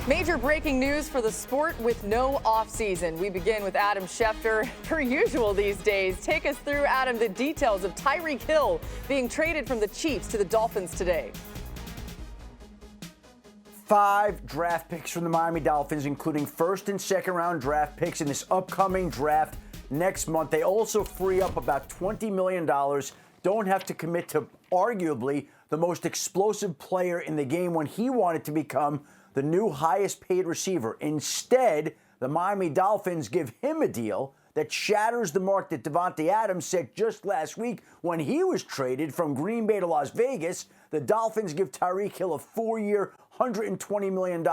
Major breaking news for the sport with no offseason. We begin with Adam Schefter, per usual these days. Take us through, Adam, the details of Tyreek Hill being traded from the Chiefs to the Dolphins today. 5 draft picks from the Miami Dolphins, including first and second round draft picks in this upcoming draft next month. They also free up about $20 million. Don't have to commit to arguably the most explosive player in the game when he wanted to become the new highest paid receiver. Instead, the Miami Dolphins give him a deal that shatters the mark that Davante Adams set just last week when he was traded from Green Bay to Las Vegas. The Dolphins give Tyreek Hill a 4-year, $120 million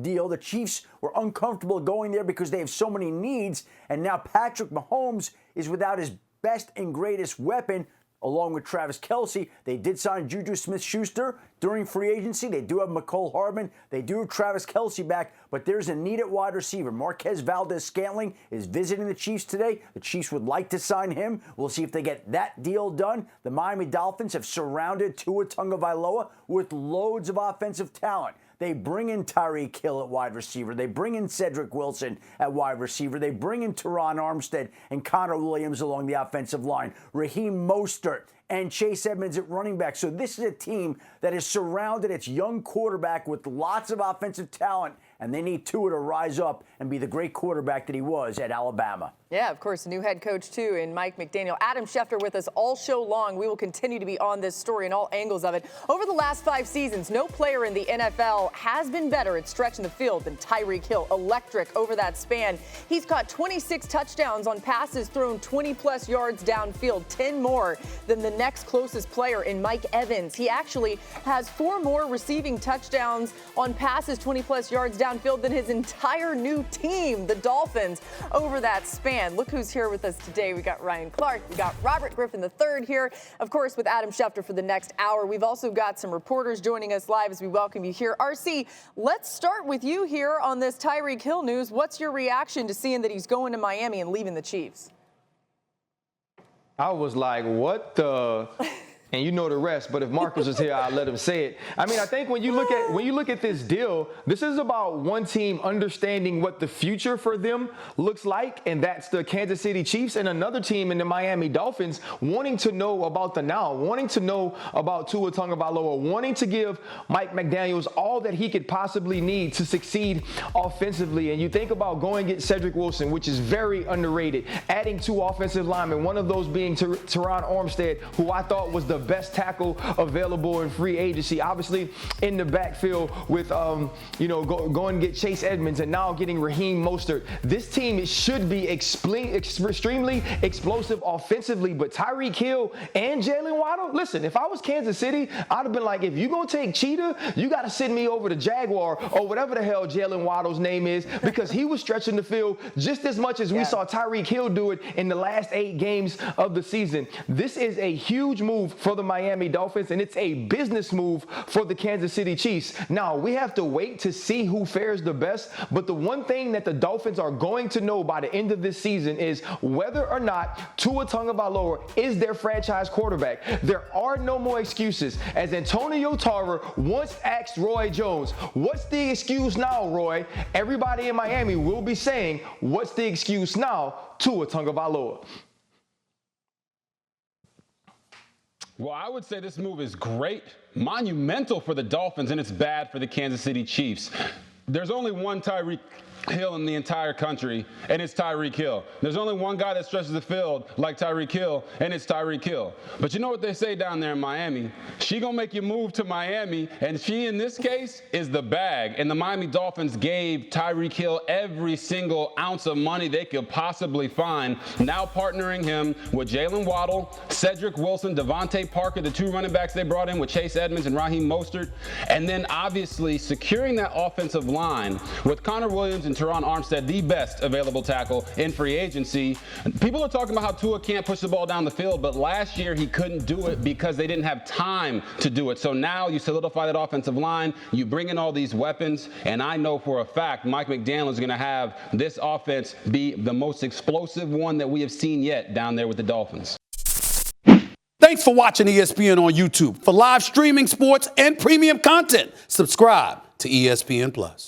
deal. The Chiefs were uncomfortable going there because they have so many needs, and now Patrick Mahomes is without his best and greatest weapon. Along with Travis Kelce, they did sign Juju Smith-Schuster during free agency. They do have McCole Hardman. They do have Travis Kelce back, but there's a need at wide receiver. Marquez Valdez-Scantling is visiting the Chiefs today. The Chiefs would like to sign him. We'll see if they get that deal done. The Miami Dolphins have surrounded Tua Tagovailoa with loads of offensive talent. They bring in Tyreek Hill at wide receiver. They bring in Cedric Wilson at wide receiver. They bring in Teron Armstead and Connor Williams along the offensive line. Raheem Mostert and Chase Edmonds at running back. So this is a team that has surrounded its young quarterback with lots of offensive talent, and they need Tua to rise up and be the great quarterback that he was at Alabama. Yeah, of course, a new head coach, too, in Mike McDaniel. Adam Schefter with us all show long. We will continue to be on this story and all angles of it. Over the last 5 seasons, no player in the NFL has been better at stretching the field than Tyreek Hill. Electric over that span. He's caught 26 touchdowns on passes thrown 20-plus yards downfield, 10 more than the next closest player in Mike Evans. He actually has 4 more receiving touchdowns on passes 20-plus yards downfield than his entire new team, the Dolphins, over that span. Look who's here with us today. We got Ryan Clark. We got Robert Griffin III here, of course, with Adam Schefter for the next hour. We've also got some reporters joining us live as we welcome you here. RC, let's start with you here on this Tyreek Hill news. What's your reaction to seeing that he's going to Miami and leaving the Chiefs? I was like, what the? And you know the rest, but if Marcus was here, I'll let him say it. I mean, I think when you look at this deal, this is about one team understanding what the future for them looks like, and that's the Kansas City Chiefs, and another team in the Miami Dolphins wanting to know about the now, wanting to know about Tua Tagovailoa, wanting to give Mike McDaniels all that he could possibly need to succeed offensively. And you think about going get Cedric Wilson, which is very underrated, adding 2 offensive linemen, one of those being Teron Armstead, who I thought was the best tackle available in free agency. Obviously, in the backfield with, go and get Chase Edmonds and now getting Raheem Mostert. This team should be extremely explosive offensively, but Tyreek Hill and Jalen Waddle, listen, if I was Kansas City, I'd have been like, if you're going to take Cheetah, you got to send me over to Jaguar or whatever the hell Jalen Waddle's name is, because he was stretching the field just as much as we saw Tyreek Hill do it in the last 8 games of the season. This is a huge move for the Miami Dolphins, and it's a business move for the Kansas City Chiefs. Now, we have to wait to see who fares the best, but the one thing that the Dolphins are going to know by the end of this season is whether or not Tua Tagovailoa is their franchise quarterback. There are no more excuses. As Antonio Tarver once asked Roy Jones, what's the excuse now, Roy? Everybody in Miami will be saying, what's the excuse now? Tua Tagovailoa. Well, I would say this move is great, monumental for the Dolphins, and it's bad for the Kansas City Chiefs. There's only one Tyreek Hill in the entire country, and it's Tyreek Hill. There's only one guy that stretches the field like Tyreek Hill, and it's Tyreek Hill. But you know what they say down there in Miami? She gonna make you move to Miami, and she, in this case, is the bag. And the Miami Dolphins gave Tyreek Hill every single ounce of money they could possibly find, now partnering him with Jalen Waddle, Cedric Wilson, Devontae Parker, the 2 running backs they brought in with Chase Edmonds and Raheem Mostert, and then obviously securing that offensive line with Connor Williams and Teron Armstead, the best available tackle in free agency. People are talking about how Tua can't push the ball down the field, but last year he couldn't do it because they didn't have time to do it. So now you solidify that offensive line, you bring in all these weapons, and I know for a fact Mike McDaniel is going to have this offense be the most explosive one that we have seen yet down there with the Dolphins. Thanks for watching ESPN on YouTube. For live streaming sports and premium content, subscribe to ESPN+.